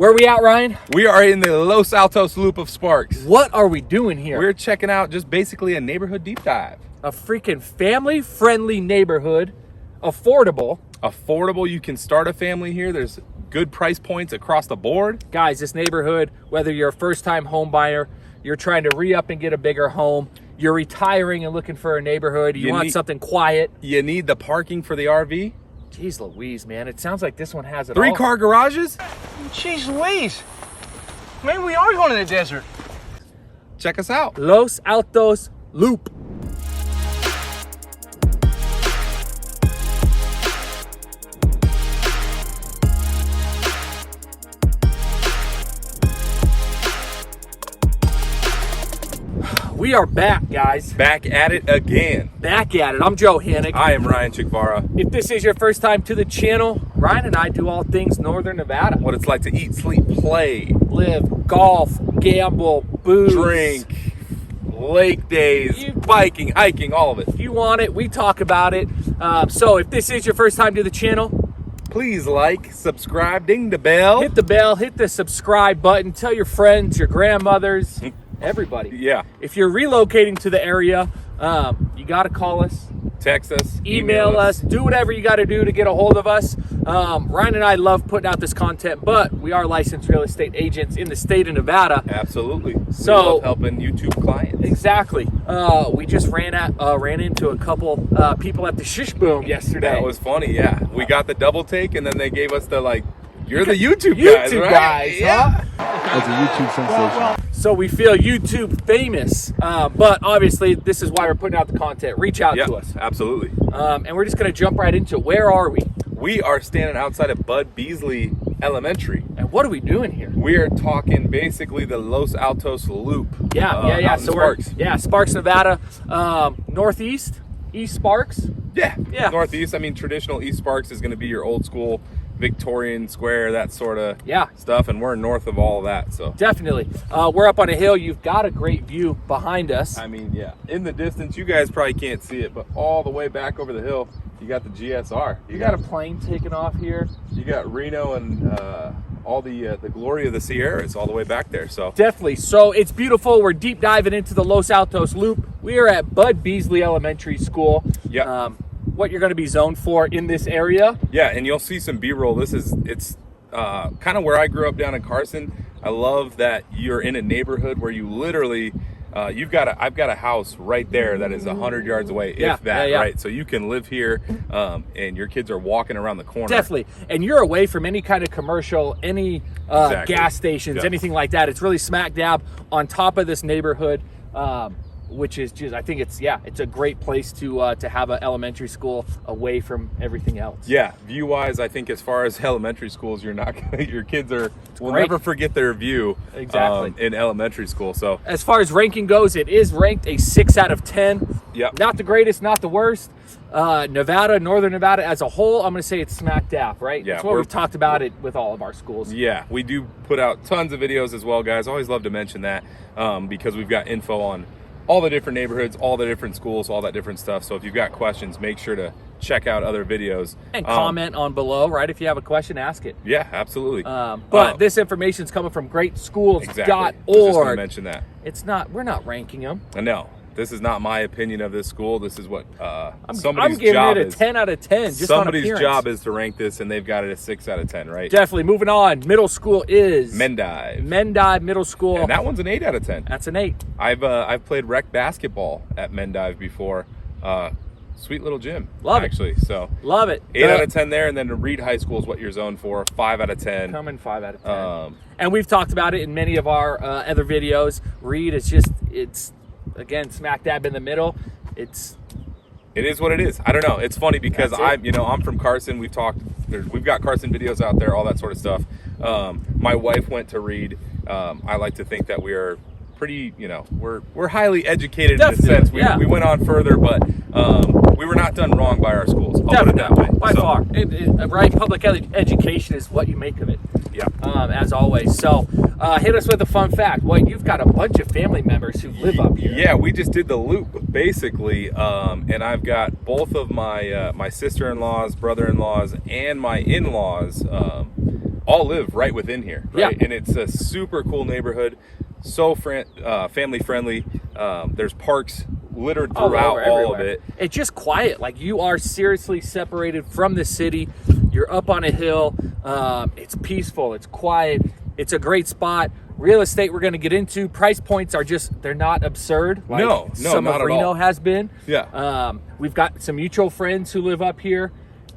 Where are we at, Ryan? We are in the Los Altos Loop of Sparks. What are we doing here? We're checking out just basically a neighborhood deep dive. A freaking family-friendly neighborhood, affordable. Affordable, you can start a family here. There's good price points across the board. Guys, this neighborhood, whether you're a first-time home buyer, you're trying to re-up and get a bigger home, you're retiring and looking for a neighborhood, you want something quiet. You need the parking for the RV. Jeez Louise, man. It sounds like this one has it all. 3-car garages? Jeez Louise. Maybe we are going to the desert. Check us out. Los Altos Loop. We are back, guys. Back at it again. Back at it. I'm Joe Hanich. I am Ryan Chikvara. If this is your first time to the channel, Ryan and I do all things Northern Nevada. What it's like to eat, sleep, play, live, golf, gamble, booze, drink, lake days, biking, hiking, all of it. If you want it, we talk about it. So if this is your first time to the channel, please like, subscribe, ding the bell. Hit the bell, hit the subscribe button. Tell your friends, your grandmothers, everybody. Yeah. If you're relocating to the area, you got to call us. Text us. Email us. Do whatever you got to do to get a hold of us. Ryan and I love putting out this content, but we are licensed real estate agents in the state of Nevada. Absolutely. So we love helping YouTube clients. Exactly. We just ran into a couple people at the Shish Boom yesterday. That was funny. Yeah. We got the double take, and then they gave us the you're the YouTube guys, right? Yeah. As a YouTube sensation. So we feel YouTube famous, but obviously this is why we're putting out the content. Reach out to us. Absolutely. And we're just going to jump right into it. Where are we? We are standing outside of Beasley Elementary. And what are we doing here? We are talking basically the Los Altos Loop. Yeah. So Sparks. Sparks, Nevada, northeast, East Sparks. Yeah. Northeast. I mean, traditional East Sparks is going to be your old school Victorian Square, that sort of stuff, and we're north of all of that. So definitely, we're up on a hill. You've got a great view behind us. I mean, in the distance, you guys probably can't see it, but all the way back over the hill, you got the GSR. You got a plane taking off here. You got Reno and all the glory of the Sierras all the way back there. So definitely. So it's beautiful. We're deep diving into the Los Altos Loop. We are at Beasley Elementary School. Yeah. What you're going to be zoned for in this area. Yeah, and you'll see some B-roll. It's kind of where I grew up down in Carson. I love that you're in a neighborhood where you literally I've got a house right there that is 100 yards away, if that, right? So you can live here, and your kids are walking around the corner. Definitely, and you're away from any kind of commercial, any gas stations, anything like that. It's really smack dab on top of this neighborhood. Which is just, I think it's a great place to have an elementary school away from everything else. Yeah, view wise, I think as far as elementary schools, your kids will never forget their view. Exactly. In elementary school. So as far as ranking goes, it is ranked a 6 out of 10. Yeah. Not the greatest, not the worst. Northern Nevada as a whole, I'm going to say it's smack dab, right? Yeah, that's what we've talked about it with all of our schools. Yeah, we do put out tons of videos as well, guys. Always love to mention that because we've got info on all the different neighborhoods, all the different schools, all that different stuff. So if you've got questions, make sure to check out other videos. And comment on below, right? If you have a question, ask it. Yeah, absolutely. But this information is coming from greatschools.org. Exactly. I was just going to mention that. We're not ranking them. No. This is not my opinion of this school. This is what somebody's I'm giving job it a 10 out of 10. Just somebody's job is to rank this, and they've got it a 6 out of 10, right? Definitely. Moving on. Middle school is Mendive Middle School. And that one's an 8 out of 10. That's an 8. I've played rec basketball at Mendive before. Sweet little gym. Love actually. it. So love it. 8 out of 10 there, and then to Reed High School is what you're zoned for. 5 out of 10. Coming 5 out of 10. And we've talked about it in many of our other videos. Reed is it's again smack dab in the middle. It is what it is. I don't know. It's funny because I'm from Carson. We've got Carson videos out there, all that sort of stuff. My wife went to Reed. I like to think that we are pretty, we're highly educated. Definitely, in a sense. We went on further, but we were not done wrong by our schools. I'll put it that way. By far. Right? Public education is what you make of it. Yeah. As always. So hit us with a fun fact. Well, you've got a bunch of family members who live up here. Yeah, we just did the loop, basically. And I've got both of my sister-in-laws, brother-in-laws, and my in-laws all live right within here, right? Yeah. And it's a super cool neighborhood, so family friendly. There's parks littered throughout all of it. It's just quiet. Like, you are seriously separated from the city. You're up on a hill. It's peaceful. It's quiet. It's a great spot. Real estate we're going to get into. Price points are they're not absurd. Like No, some not of at Reno all. has been. Yeah. We've got some mutual friends who live up here,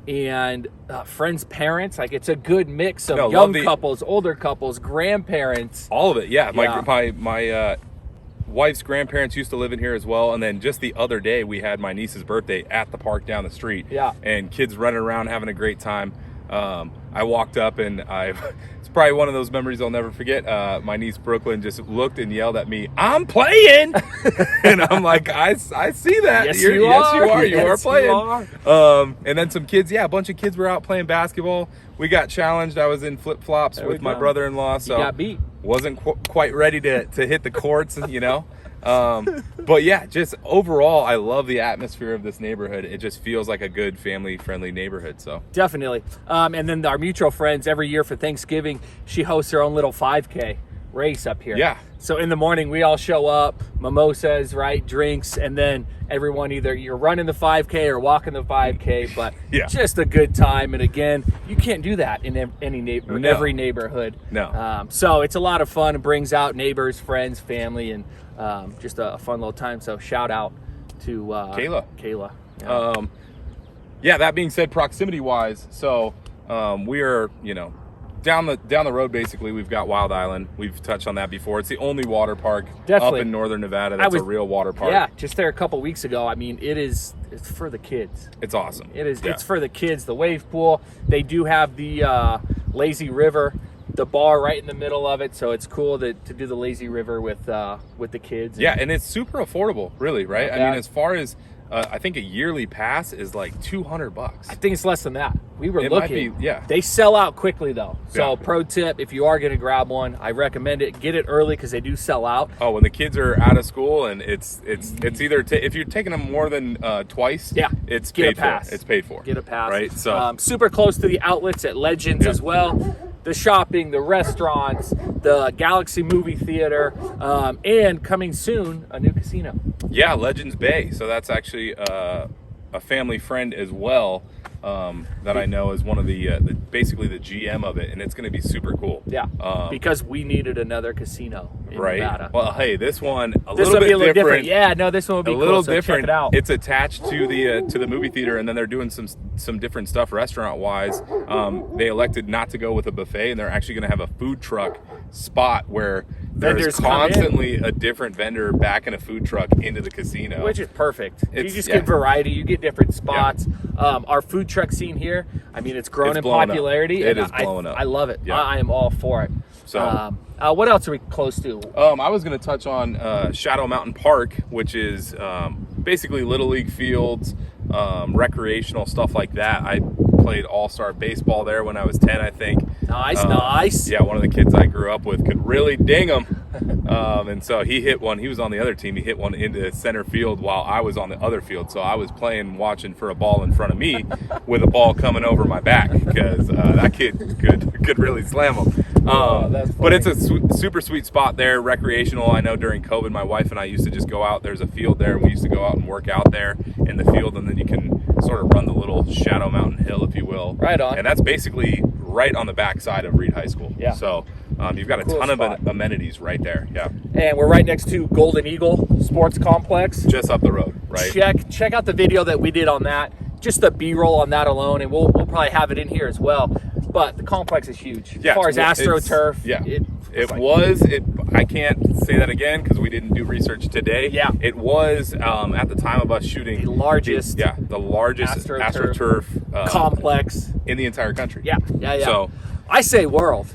and friends' parents. Like, it's a good mix of young couples, older couples, grandparents. All of it. Yeah. Yeah. My wife's grandparents used to live in here as well. And then just the other day, we had my niece's birthday at the park down the street. Yeah. And kids running around having a great time. I walked up and it's probably one of those memories I'll never forget. My niece Brooklyn just looked and yelled at me, "I'm playing!" And I'm like, I see that. Yes, you are. You are playing. And then some kids, a bunch of kids were out playing basketball. We got challenged. I was in flip-flops with my brother-in-law. So you got beat. Wasn't quite ready to hit the courts, But yeah, just overall, I love the atmosphere of this neighborhood. It just feels like a good family-friendly neighborhood. So definitely. And then our mutual friends, every year for Thanksgiving, she hosts her own little 5K race up here. Yeah. So in the morning, we all show up, mimosas, right, drinks, and then everyone, either you're running the 5K or walking the 5K, but just a good time. And again, you can't do that in every neighborhood. No. So it's a lot of fun. It brings out neighbors, friends, family, and just a fun little time. So shout out to Kayla. Yeah. That being said, proximity wise, so we are, down the road. Basically, we've got Wild Island. We've touched on that before. It's the only water park up in northern Nevada that's a real water park. Yeah, just there a couple weeks ago. I mean, it's for the kids. It's awesome. It is. Yeah. It's for the kids. The wave pool. They do have the lazy river, the bar right in the middle of it, so it's cool to do the lazy river with the kids. Yeah, and it's super affordable, really, right? I mean, as far as I think a yearly pass is like $200. I think it's less than that. We were looking. Might be, yeah. They sell out quickly though. So pro tip, if you are going to grab one, I recommend it. Get it early because they do sell out. Oh, when the kids are out of school and it's either if you're taking them more than twice, it's paid for. It's paid for. Get a pass. Right. So super close to the outlets at Legends as well. The shopping, the restaurants, the Galaxy movie theater, and coming soon, a new casino. Yeah, Legends Bay. So that's actually a family friend as well that I know is one of the basically the GM of it, and it's going to be super cool. Yeah, because we needed another casino in Nevada. Well, hey, this one a this little bit be a little different. Yeah, no, this one will be a little cool, so different. Check it out. It's attached to the movie theater, and then they're doing some different stuff restaurant wise. They elected not to go with a buffet, and they're actually going to have a food truck spot where there's constantly a different vendor backing a food truck into the casino, which is perfect. You just get variety. You get different spots. Our food truck scene here, I mean, it's grown in popularity. It is blowing up. I love it. Yeah. I am all for it. So, what else are we close to? I was going to touch on Shadow Mountain Park, which is basically Little League fields, recreational stuff like that. I played all-star baseball there when I was 10, I think. Nice. Yeah, one of the kids I grew up with could really ding them. And so he hit one. He was on the other team. He hit one into center field while I was on the other field. So I was watching for a ball in front of me with a ball coming over my back because that kid could really slam them. But it's a super sweet spot there, recreational. I know during COVID, my wife and I used to just go out. There's a field there. We used to go out and work out there in the field, and then you can sort of run the little Shadow Mountain Hill, if you will. Right on. And that's basically right on the backside of Reed High School. Yeah. So you've got a ton of amenities right there. Yeah. And we're right next to Golden Eagle Sports Complex. Just up the road, right? Check out the video that we did on that. Just the B-roll on that alone, and we'll probably have it in here as well. But the complex is huge. Yeah, as far as AstroTurf. I can't say that again because we didn't do research today. Yeah. It was at the time of us shooting the largest AstroTurf complex in the entire country. Yeah. So I say world.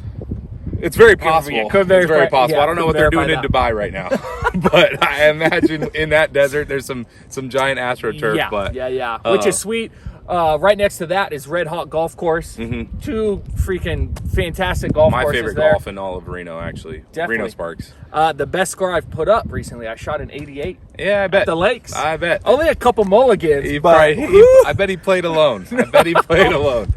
It's very possible. It's very possible. I don't know what they're doing in Dubai right now, but I imagine in that desert there's some giant AstroTurf. Yeah, which is sweet. Right next to that is Red Hawk Golf Course. Two freaking fantastic golf courses. My favorite there. golf in all of Reno, actually. Definitely. Reno Sparks. The best score I've put up recently, I shot an 88. Yeah, I bet. At the lakes. I bet. Only a couple mulligans. I bet he played alone.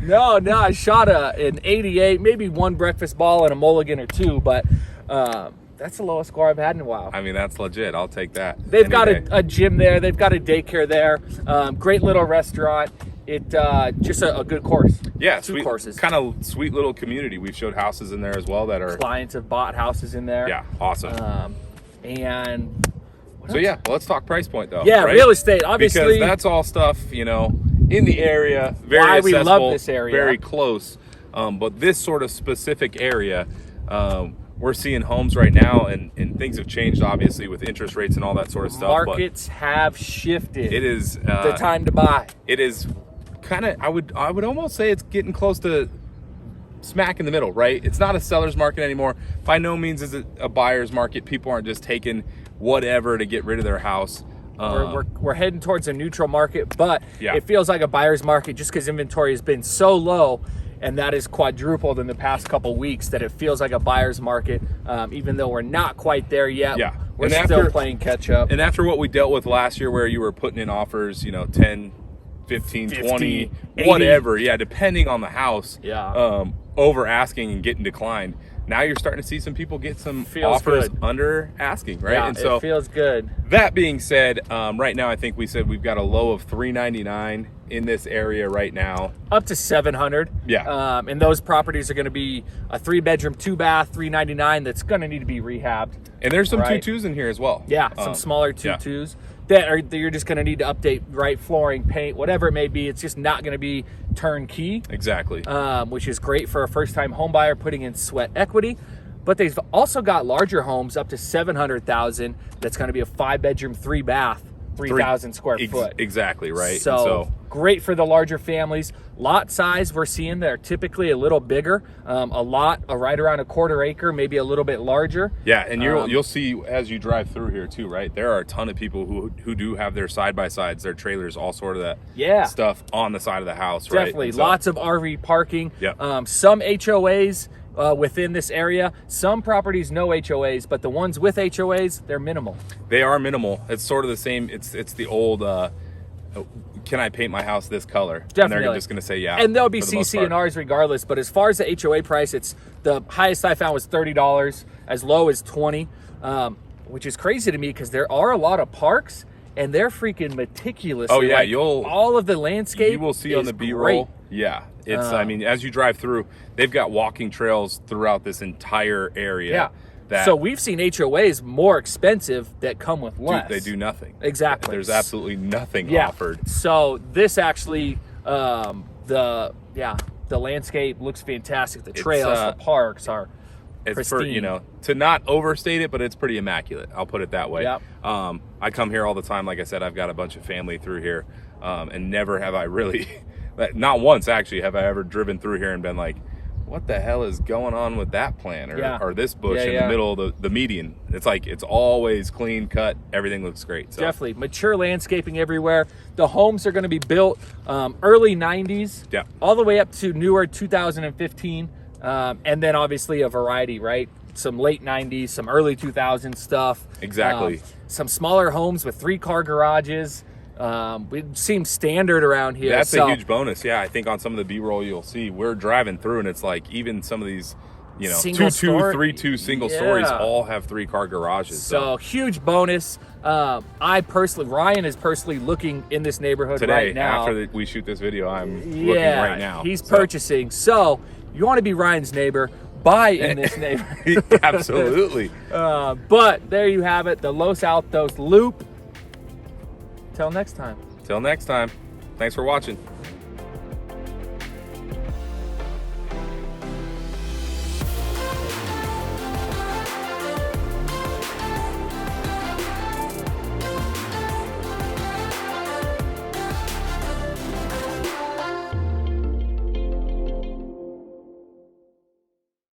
No, I shot an 88, maybe one breakfast ball and a mulligan or two, but that's the lowest score I've had in a while. I mean, that's legit. I'll take that. They've got a gym there. They've got a daycare there. Great little restaurant. It just a good course. Yeah, two courses. Kind of sweet little community. We've showed houses in there as well that are clients have bought houses in there. Yeah, awesome. And so yeah, well, let's talk price point though. Yeah, right? real estate, obviously, because that's all stuff in the area. Very why accessible, we love this area. Very close. But this sort of specific area, we're seeing homes right now, and things have changed obviously with interest rates and all that sort of stuff. Markets have shifted. It is the time to buy. It is kind of, I would almost say it's getting close to smack in the middle, right? It's not a seller's market anymore. By no means is it a buyer's market. People aren't just taking whatever to get rid of their house. We're heading towards a neutral market, but yeah. It feels like a buyer's market just because inventory has been so low, and that is quadrupled in the past couple weeks, that it feels like a buyer's market, even though we're not quite there yet. Yeah. We're still playing catch up. And after what we dealt with last year, where you were putting in offers, 10, 15, 20, 80. whatever. Yeah, depending on the house. Yeah. Over asking and getting declined. Now you're starting to see some people get some offers under asking, right? Yeah, and so it feels good. That being said, right now I think we said we've got a low of $399 in this area right now. Up to $700. Yeah. And those properties are going to be a 3-bedroom, 2-bath, $399 that's going to need to be rehabbed. And there's some 2-2s in here as well. Yeah, some smaller 2-2s. That you're just going to need to update, right? Flooring, paint, whatever it may be. It's just not going to be turnkey. Exactly. Which is great for a first-time home buyer putting in sweat equity. But they've also got larger homes up to $700,000. That's going to be a 5-bedroom, 3-bath, 3,000 square foot. Exactly right. So great for the larger families. Lot size we're seeing they're typically a little bigger. A lot right around a 1/4 acre, maybe a little bit larger. Yeah, and you'll see as you drive through here too, right? There are a ton of people who do have their side-by-sides, their trailers, all sort of that stuff on the side of the house. Definitely. Right? Lots of RV parking. Yeah. Some HOAs within this area. Some properties no HOAs, but the ones with HOAs, they're minimal. They are minimal. It's sort of the same. It's the old can I paint my house this color? Definitely. And they're just going to say yeah. And there'll be CC and Rs regardless, but as far as the HOA price, it's the highest I found was $30, as low as $20, which is crazy to me because there are a lot of parks and they're freaking meticulous. Oh yeah, like, all of the landscape you will see on the B-roll. Yeah, it's I mean, as you drive through, they've got walking trails throughout this entire area. Yeah. So we've seen HOAs more expensive that come with less. They do nothing. Exactly. There's absolutely nothing offered. So this actually, the landscape looks fantastic. The trails, the parks are pristine. To not overstate it, but it's pretty immaculate. I'll put it that way. Yep. I come here all the time. Like I said, I've got a bunch of family through here, and never have I really, not once actually, have I ever driven through here and been like, what the hell is going on with that plant or this bush in the middle of the median? It's like it's always clean cut. Everything looks great. So. Definitely. Mature landscaping everywhere. The homes are going to be built early 90s all the way up to newer 2015. And then obviously a variety, right? Some late 90s, some early 2000s stuff. Exactly. Some smaller homes with 3-car garages. It seems standard around here. That's a huge bonus. Yeah, I think on some of the B-roll you'll see, we're driving through and it's like even some of these, 2-2, 3-2 single stories all have 3-car garages. So huge bonus. Ryan is personally looking in this neighborhood today, right now. After we shoot this video, I'm looking right now. He's purchasing. So you want to be Ryan's neighbor, buy in this neighborhood. Absolutely. But there you have it, the Altos Loop. Till next time. Thanks for watching.